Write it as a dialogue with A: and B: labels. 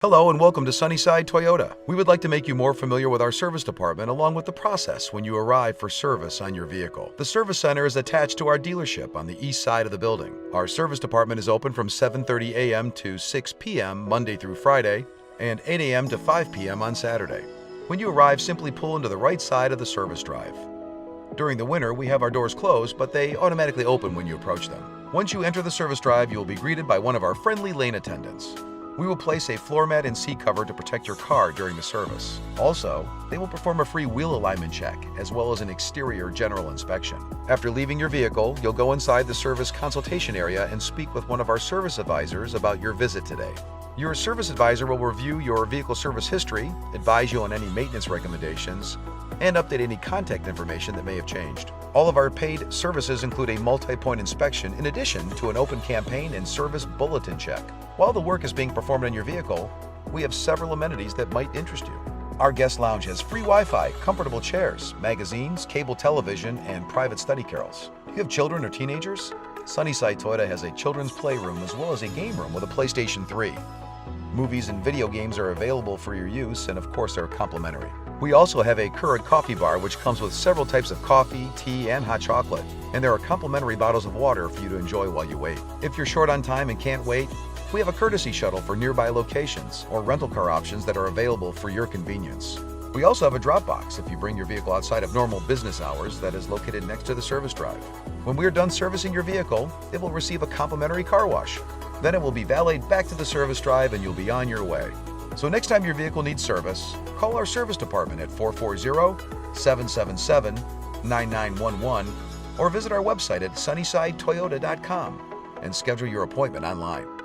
A: Hello and welcome to Sunnyside Toyota. We would like to make you more familiar with our service department along with the process when you arrive for service on your vehicle. The service center is attached to our dealership on the east side of the building. Our service department is open from 7:30 a.m. to 6 p.m. Monday through Friday and 8 a.m. to 5 p.m. on Saturday. When you arrive, simply pull into the right side of the service drive. During the winter, we have our doors closed, but they automatically open when you approach them. Once you enter the service drive, you will be greeted by one of our friendly lane attendants. We will place a floor mat and seat cover to protect your car during the service. Also, they will perform a free wheel alignment check as well as an exterior general inspection. After leaving your vehicle, you'll go inside the service consultation area and speak with one of our service advisors about your visit today. Your service advisor will review your vehicle service history, advise you on any maintenance recommendations, and update any contact information that may have changed. All of our paid services include a multi-point inspection in addition to an open campaign and service bulletin check. While the work is being performed on your vehicle, we have several amenities that might interest you. Our guest lounge has free Wi-Fi, comfortable chairs, magazines, cable television, and private study carrels. Do you have children or teenagers? Sunnyside Toyota has a children's playroom as well as a game room with a PlayStation 3. Movies and video games are available for your use and of course are complimentary. We also have a Keurig coffee bar which comes with several types of coffee, tea, and hot chocolate. And there are complimentary bottles of water for you to enjoy while you wait. If you're short on time and can't wait, we have a courtesy shuttle for nearby locations or rental car options that are available for your convenience. We also have a drop box if you bring your vehicle outside of normal business hours that is located next to the service drive. When we are done servicing your vehicle, it will receive a complimentary car wash. Then it will be valeted back to the service drive and you'll be on your way. So next time your vehicle needs service, call our service department at 440-777-9911 or visit our website at sunnysidetoyota.com and schedule your appointment online.